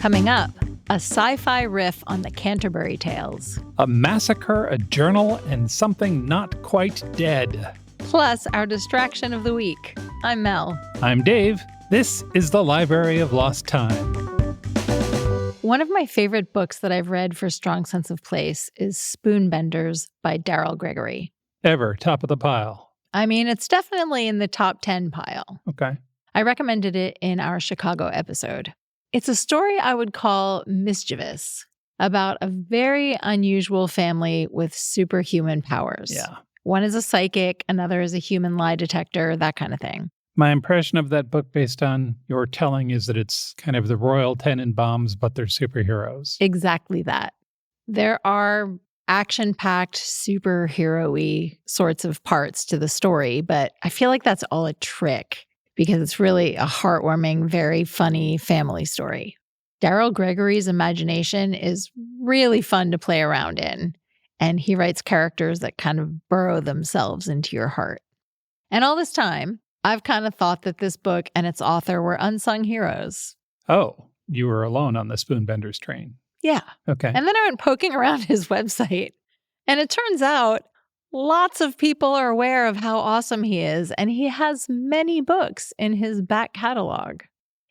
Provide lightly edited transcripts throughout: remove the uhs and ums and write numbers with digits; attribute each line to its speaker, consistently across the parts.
Speaker 1: Coming up, a sci-fi riff on the Canterbury Tales.
Speaker 2: A massacre, a journal, and something not quite dead.
Speaker 1: Plus, our distraction of the week. I'm Mel.
Speaker 2: I'm Dave. This is the Library of Lost Time.
Speaker 1: One of my favorite books that I've read for strong sense of place is Spoonbenders by Daryl Gregory.
Speaker 2: Ever top of the pile.
Speaker 1: I mean, it's definitely in the top 10 pile.
Speaker 2: Okay.
Speaker 1: I recommended it in our Chicago episode. It's a story I would call mischievous, about a very unusual family with superhuman powers.
Speaker 2: Yeah.
Speaker 1: One is a psychic, another is a human lie detector, that kind of thing.
Speaker 2: My impression of that book based on your telling is that it's kind of the Royal Tenenbaums, but they're superheroes.
Speaker 1: Exactly that. There are action-packed, superhero-y sorts of parts to the story, but I feel like that's all a trick because it's really a heartwarming, very funny family story. Daryl Gregory's imagination is really fun to play around in, and he writes characters that kind of burrow themselves into your heart. And all this time, I've kind of thought that this book and its author were unsung heroes.
Speaker 2: Oh, you were alone on the Spoonbenders train.
Speaker 1: Yeah.
Speaker 2: Okay.
Speaker 1: And then I went poking around his website, and it turns out lots of people are aware of how awesome he is, and he has many books in his back catalog.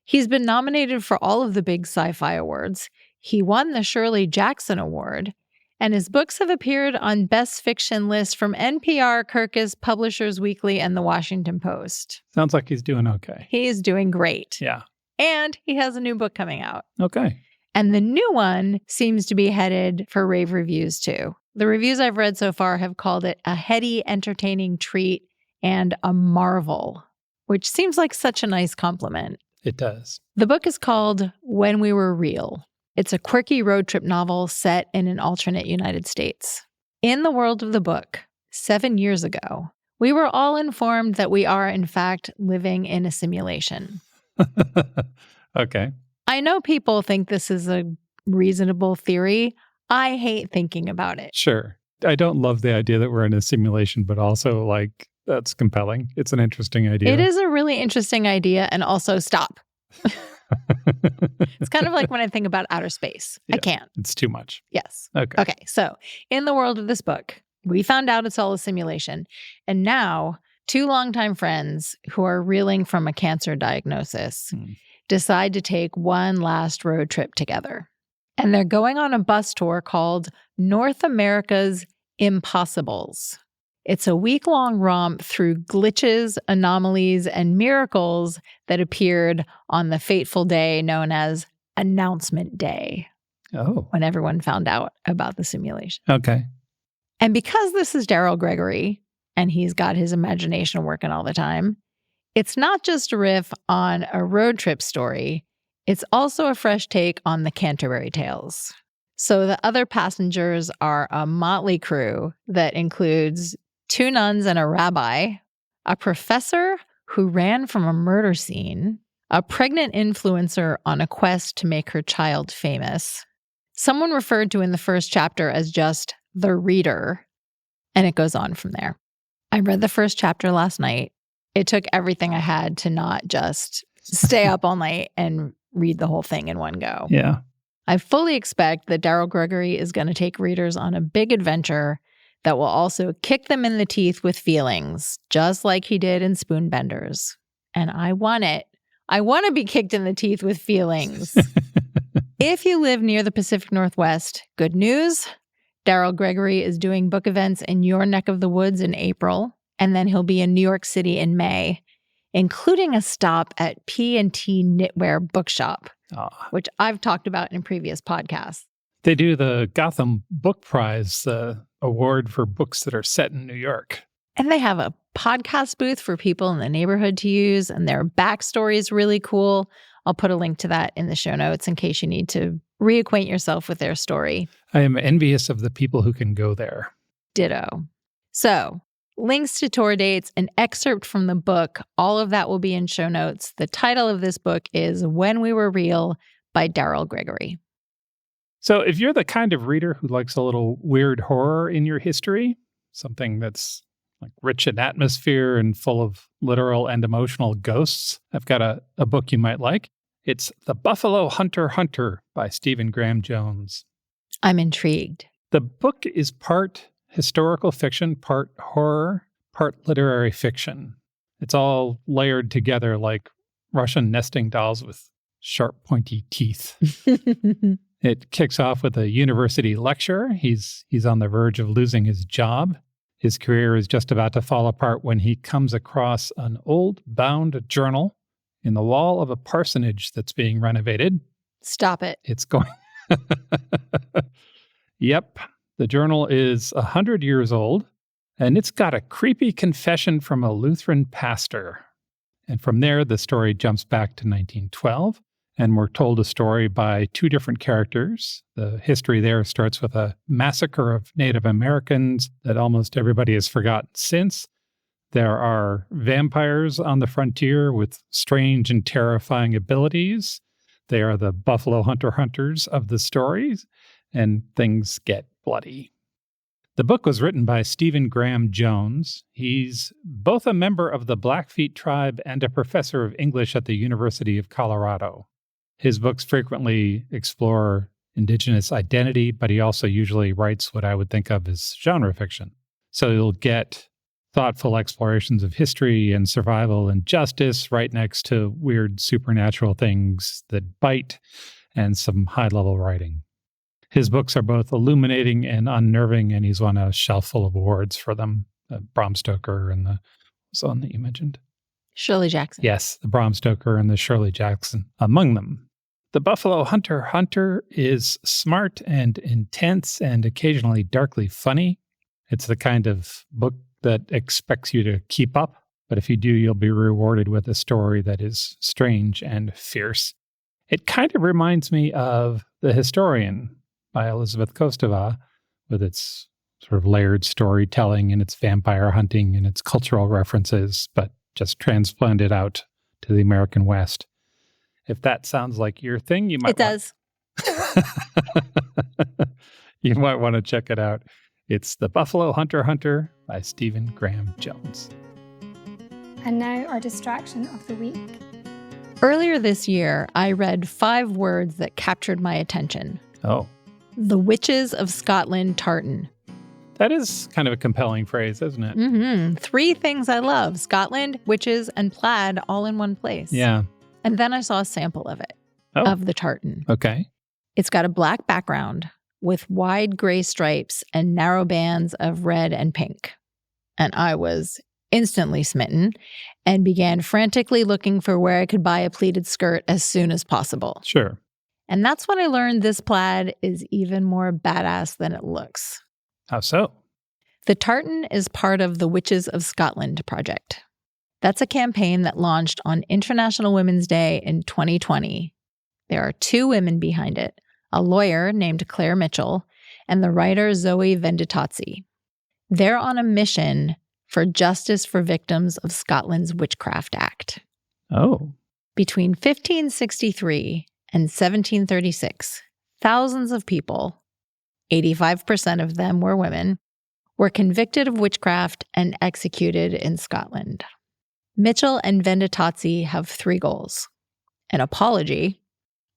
Speaker 1: He's been nominated for all of the big sci-fi awards. He won the Shirley Jackson Award, and his books have appeared on Best Fiction lists from NPR, Kirkus, Publishers Weekly, and The Washington Post.
Speaker 2: Sounds like he's doing okay.
Speaker 1: He's doing great.
Speaker 2: Yeah.
Speaker 1: And he has a new book coming out.
Speaker 2: Okay.
Speaker 1: And the new one seems to be headed for rave reviews too. The reviews I've read so far have called it a heady, entertaining treat and a marvel, which seems like such a nice compliment.
Speaker 2: It does.
Speaker 1: The book is called When We Were Real. It's a quirky road trip novel set in an alternate United States. In the world of the book, 7 years ago, we were all informed that we are, in fact, living in a simulation.
Speaker 2: Okay.
Speaker 1: I know people think this is a reasonable theory. I hate thinking about it.
Speaker 2: Sure. I don't love the idea that we're in a simulation, but also, like, that's compelling. It's an interesting idea.
Speaker 1: It is a really interesting idea, and also stop. It's kind of like when I think about outer space.
Speaker 2: Yeah,
Speaker 1: I can't.
Speaker 2: It's too much.
Speaker 1: Yes.
Speaker 2: Okay.
Speaker 1: So in the world of this book, we found out it's all a simulation. And now 2 longtime friends who are reeling from a cancer diagnosis decide to take one last road trip together. And they're going on a bus tour called North America's Impossibles. It's a week-long romp through glitches, anomalies, and miracles that appeared on the fateful day known as Announcement Day.
Speaker 2: Oh.
Speaker 1: When everyone found out about the simulation.
Speaker 2: Okay.
Speaker 1: And because this is Daryl Gregory, and he's got his imagination working all the time, it's not just a riff on a road trip story, it's also a fresh take on the Canterbury Tales. So the other passengers are a motley crew that includes 2 nuns and a rabbi, a professor who ran from a murder scene, a pregnant influencer on a quest to make her child famous, someone referred to in the first chapter as just the reader, and it goes on from there. I read the first chapter last night. It took everything I had to not just stay up all night and read the whole thing in one go.
Speaker 2: Yeah.
Speaker 1: I fully expect that Daryl Gregory is going to take readers on a big adventure that will also kick them in the teeth with feelings, just like he did in Spoonbenders. And I want it. I want to be kicked in the teeth with feelings. If you live near the Pacific Northwest, good news. Daryl Gregory is doing book events in your neck of the woods in April, and then he'll be in New York City in May, including a stop at P&T Knitwear Bookshop, which I've talked about in previous podcasts.
Speaker 2: They do the Gotham Book Prize, the award for books that are set in New York.
Speaker 1: And they have a podcast booth for people in the neighborhood to use, and their backstory is really cool. I'll put a link to that in the show notes in case you need to reacquaint yourself with their story.
Speaker 2: I am envious of the people who can go there.
Speaker 1: Ditto. So, links to tour dates, an excerpt from the book, all of that will be in show notes. The title of this book is When We Were Real by Daryl Gregory.
Speaker 2: So if you're the kind of reader who likes a little weird horror in your history, something that's like rich in atmosphere and full of literal and emotional ghosts, I've got a book you might like. It's The Buffalo Hunter by Stephen Graham Jones.
Speaker 1: I'm intrigued.
Speaker 2: The book is part historical fiction, part horror, part literary fiction. It's all layered together like Russian nesting dolls with sharp, pointy teeth. It kicks off with a university lecturer. He's on the verge of losing his job. His career is just about to fall apart when he comes across an old bound journal in the wall of a parsonage that's being renovated.
Speaker 1: Stop it.
Speaker 2: It's going... Yep. The journal is 100 years old, and it's got a creepy confession from a Lutheran pastor. And from there, the story jumps back to 1912, and we're told a story by two different characters. The history there starts with a massacre of Native Americans that almost everybody has forgotten since. There are vampires on the frontier with strange and terrifying abilities. They are the Buffalo Hunters of the stories, and things get bloody. The book was written by Stephen Graham Jones. He's both a member of the Blackfeet tribe and a professor of English at the University of Colorado. His books frequently explore Indigenous identity, but he also usually writes what I would think of as genre fiction. So you'll get thoughtful explorations of history and survival and justice right next to weird supernatural things that bite and some high-level writing. His books are both illuminating and unnerving, and he's won a shelf full of awards for them. Bram Stoker and the one that you mentioned.
Speaker 1: Shirley Jackson.
Speaker 2: Yes, the Bram Stoker and the Shirley Jackson among them. The Buffalo Hunter is smart and intense and occasionally darkly funny. It's the kind of book that expects you to keep up, but if you do, you'll be rewarded with a story that is strange and fierce. It kind of reminds me of The Historian by Elizabeth Kostova, with its sort of layered storytelling and its vampire hunting and its cultural references, but just transplanted out to the American West. If that sounds like your thing, you might
Speaker 1: It does.
Speaker 2: You might want to check it out. It's The Buffalo Hunter by Stephen Graham Jones.
Speaker 3: And now our distraction of the week.
Speaker 1: Earlier this year, I read 5 words that captured my attention.
Speaker 2: Oh.
Speaker 1: The Witches of Scotland Tartan.
Speaker 2: That is kind of a compelling phrase, isn't it?
Speaker 1: Mm-hmm. 3 things I love: Scotland, witches, and plaid all in one place.
Speaker 2: Yeah.
Speaker 1: And then I saw a sample of it, of the tartan.
Speaker 2: Okay.
Speaker 1: It's got a black background with wide gray stripes and narrow bands of red and pink. And I was instantly smitten and began frantically looking for where I could buy a pleated skirt as soon as possible.
Speaker 2: Sure.
Speaker 1: And that's when I learned this plaid is even more badass than it looks.
Speaker 2: How so?
Speaker 1: The tartan is part of the Witches of Scotland project. That's a campaign that launched on International Women's Day in 2020. There are 2 women behind it, a lawyer named Claire Mitchell and the writer Zoe Venditazzi. They're on a mission for justice for victims of Scotland's Witchcraft Act.
Speaker 2: Oh.
Speaker 1: Between 1563 and 1736, thousands of people, 85% of them were women, were convicted of witchcraft and executed in Scotland. Mitchell and Venditazzi have 3 goals: an apology,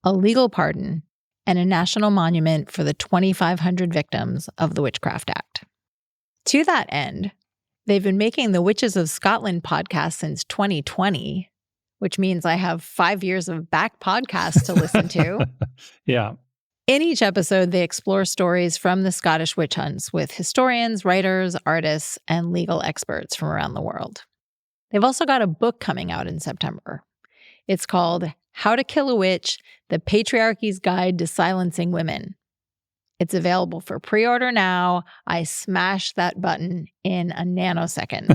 Speaker 1: a legal pardon, and a national monument for the 2,500 victims of the Witchcraft Act. To that end, they've been making the Witches of Scotland podcast since 2020, which means I have 5 years of back podcasts to listen to.
Speaker 2: Yeah.
Speaker 1: In each episode, they explore stories from the Scottish witch hunts with historians, writers, artists, and legal experts from around the world. They've also got a book coming out in September. It's called How to Kill a Witch: The Patriarchy's Guide to Silencing Women. It's available for pre-order now. I smashed that button in a nanosecond.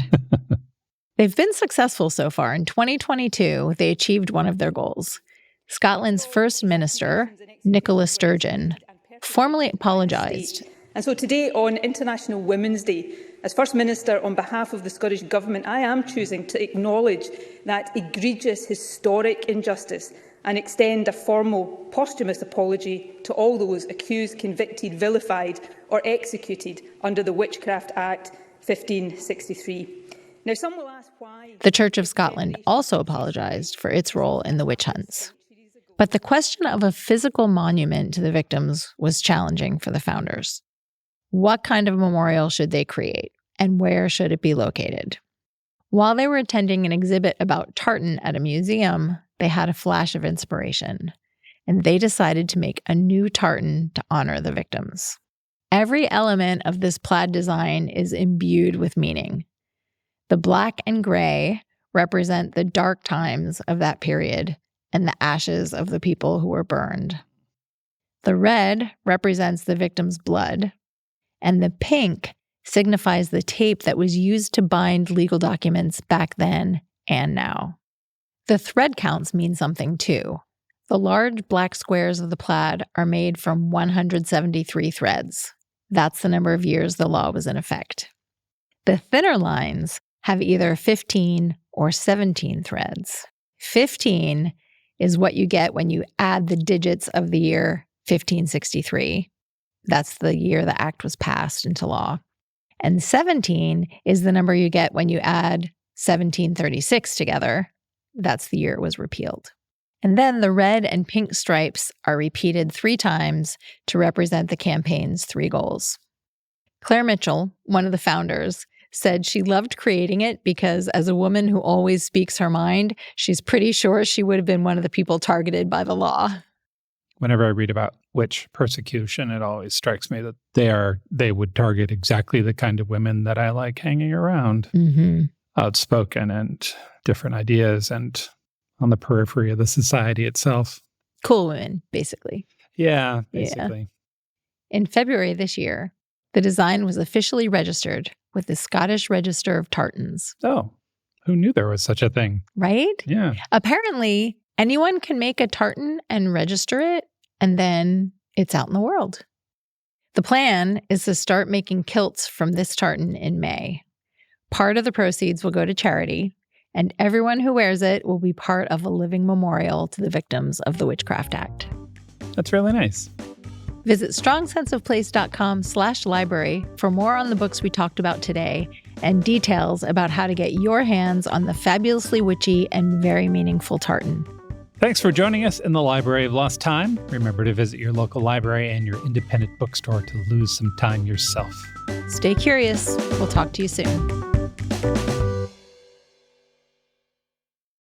Speaker 1: They've been successful so far. In 2022, they achieved one of their goals. Scotland's First Minister, Nicola Sturgeon, formally apologised.
Speaker 4: And so today, on International Women's Day, as First Minister on behalf of the Scottish Government, I am choosing to acknowledge that egregious historic injustice and extend a formal posthumous apology to all those accused, convicted, vilified or executed under the Witchcraft Act 1563. Now, some will ask why...
Speaker 1: The Church of Scotland also apologised for its role in the witch hunts. But the question of a physical monument to the victims was challenging for the founders. What kind of memorial should they create, and where should it be located? While they were attending an exhibit about tartan at a museum, they had a flash of inspiration, and they decided to make a new tartan to honor the victims. Every element of this plaid design is imbued with meaning. The black and gray represent the dark times of that period and the ashes of the people who were burned. The red represents the victim's blood, and the pink signifies the tape that was used to bind legal documents back then and now. The thread counts mean something too. The large black squares of the plaid are made from 173 threads. That's the number of years the law was in effect. The thinner lines have either 15 or 17 threads. 15 is what you get when you add the digits of the year 1563. That's the year the act was passed into law. And 17 is the number you get when you add 1736 together. That's the year it was repealed. And then the red and pink stripes are repeated 3 times to represent the campaign's 3 goals. Claire Mitchell, one of the founders, said she loved creating it because as a woman who always speaks her mind, she's pretty sure she would have been one of the people targeted by the law.
Speaker 2: Whenever I read about witch persecution, it always strikes me that they would target exactly the kind of women that I like hanging around.
Speaker 1: Mm-hmm.
Speaker 2: Outspoken and different ideas and on the periphery of the society itself.
Speaker 1: Cool women, basically.
Speaker 2: Yeah, basically.
Speaker 1: Yeah. In February this year, the design was officially registered with the Scottish Register of Tartans.
Speaker 2: Oh, who knew there was such a thing?
Speaker 1: Right?
Speaker 2: Yeah.
Speaker 1: Apparently, anyone can make a tartan and register it, and then it's out in the world. The plan is to start making kilts from this tartan in May. Part of the proceeds will go to charity, and everyone who wears it will be part of a living memorial to the victims of the Witchcraft Act.
Speaker 2: That's really nice.
Speaker 1: Visit strongsenseofplace.com/library for more on the books we talked about today and details about how to get your hands on the fabulously witchy and very meaningful tartan.
Speaker 2: Thanks for joining us in the Library of Lost Time. Remember to visit your local library and your independent bookstore to lose some time yourself.
Speaker 1: Stay curious. We'll talk to you soon.